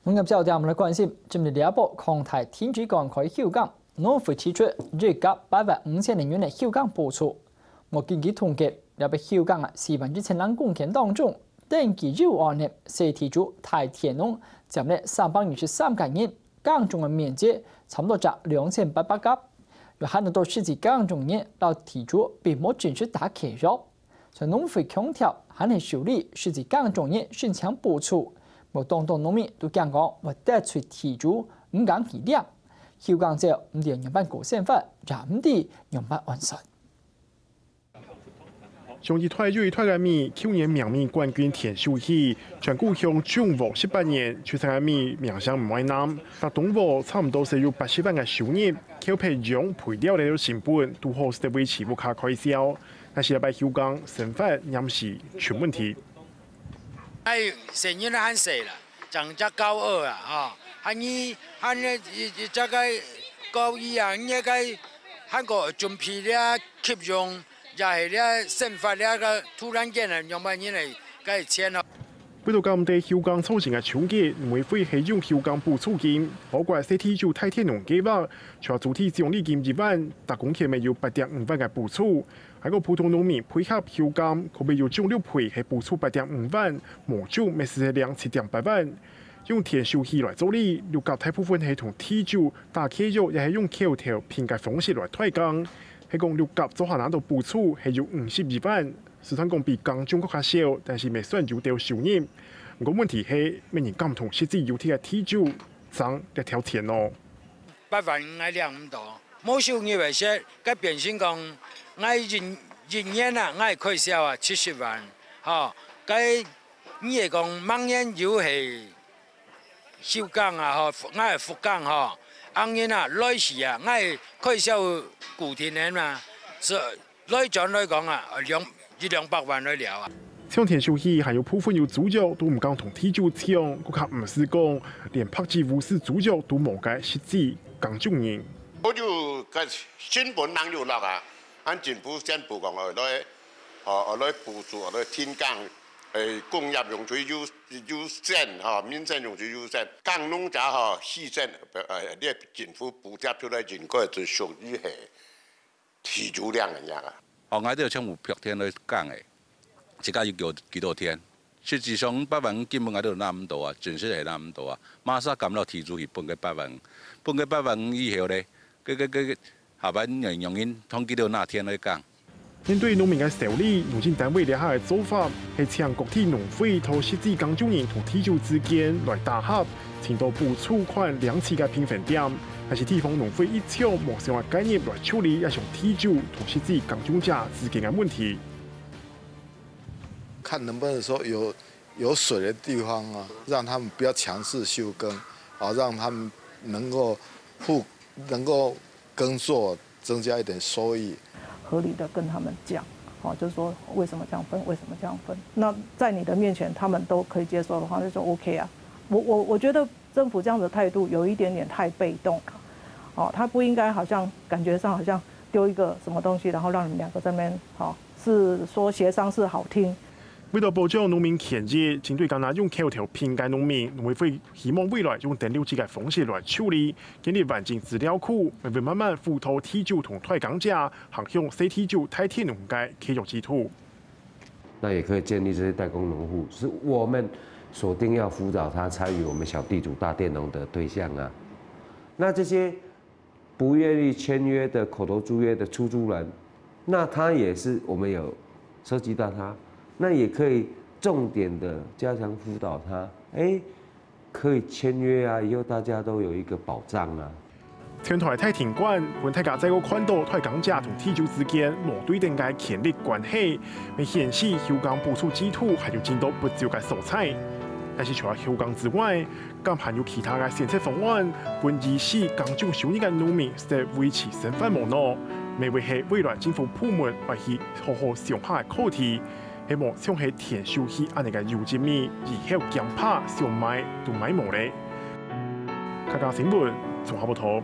农业焦點我們來關心，今日第一波抗台天主港開休港，農會提出月價85000元的休港補助。我根據統計，入邊休港40%人貢獻當中，定期入案的社提主太田農佔了323間人，港中的面積差不多達2800甲。有很多實際港中人到提主並冇正式打開咗，所以農會強調還係受理實際港中人申請補助。無當農民都講話得罪提主唔講氣量，休港之後唔啲用辦過身法，也唔啲用辦完善。上至退瑞退個米，去年苗米冠軍田秀熙，全故鄉種沃18年，出產個米名聲唔壞남，但東沃差唔多是有80萬個收入，靠培養培料嚟到成本，都好是維持不卡開銷。但是要休港，身法也是出問題。生意很細啦，漲價高2啊，喊這個高1啊，你個韓國準備了吸用，也係了生發了個突然間啊，用乜嘢嚟計錢咯？為到咁地休港促成嘅搶劫，農委會係用休港補助金，包括社提主太田農計劃，除主體獎勵金1萬，打工客咪有8.5萬嘅補助。還有普通農民配合休港，可被有獎6倍係補助8.5萬，無獎咪是量7.8萬。用田秀熙來做例，六甲大部分係同提主打契約，也係用口頭評價方式來推廣。係講六甲做下拿到補助係有52萬，雖然講比港中更加少，但是未算有到收入。不過問題係，每年咁同實際有啲嘅提主爭一條錢咯。8萬我量唔多，冇收入嘅些，佢變成講。我一年啊，我開銷啊70萬，佢你係講每年又係休港啊，我係復港按年啊來時啊，我係開銷固定嘅嘛，所以來講來講啊，200萬來了啊。像田秀熙還有部分有主角都唔敢同提主搶，佢較唔是講連拍子無視主角都冇解實際港中人。我就個新聞人有落啊。按政府宣布講，來補助，來天港，工業用水優先，民生用水優先，港農家犧牲，你政府補貼出來應該就屬於係提主量嘅樣啊。我哋要請有白天來講嘅，一家要叫幾多天？實際上8萬根本我都拿唔到啊，真實係拿唔到啊。馬上咁落提主去分個8萬，分個8萬以後咧，下班人用因統計到哪天來講。面對農民嘅受理，農政單位底下嘅做法係將國體農會同實際港中人同提主之間來打合，程度補助款2次嘅平衡點，但是地方農會一朝無相嘅概念來處理一項提主同實際港中者之間嘅問題。看能不能說有水的地方啊，讓他們不要強勢休耕，啊，讓他們能夠耕作，增加一點收益，合理的跟他們講，就是說為什麼這樣分，為什麼這樣分？那在你的面前，他們都可以接受的話，就說 OK 啊。我覺得政府這樣的態度有一點點太被動了，他不應該好像感覺上好像丟一個什麼東西，然後讓你們兩個在那邊，是說協商是好聽。為了保障農民權益，針對剛才用口頭評價農民，農委會希望未來用第6級嘅方式來處理，建立環境資料庫，會慢慢輔導提主同退港者行向社提主太田農嘅契約之途。那也可以建立這些代工農戶，是我們鎖定要輔導他參與我們小地主大佃農的對象啊。那這些不願意簽約的口頭租約的出租人，那他也是我們有涉及到他。那也可以重點的加強輔導他，可以簽約啊，以後大家都有一個保障啊。全台太田館本大家在個看到退港者同提主之間無對等嘅權力關係，未顯示休港補助制度還有進度不足嘅所在。但是除了休港之外，更還有其他嘅政策方案，本意使港中收入嘅農民實維持生活無惱，未為係未來政府部門或是好好上下嘅課題。希望像係田秀熙安尼嘅優質米，以後強拍上賣都買無咧。客家新聞從下報道。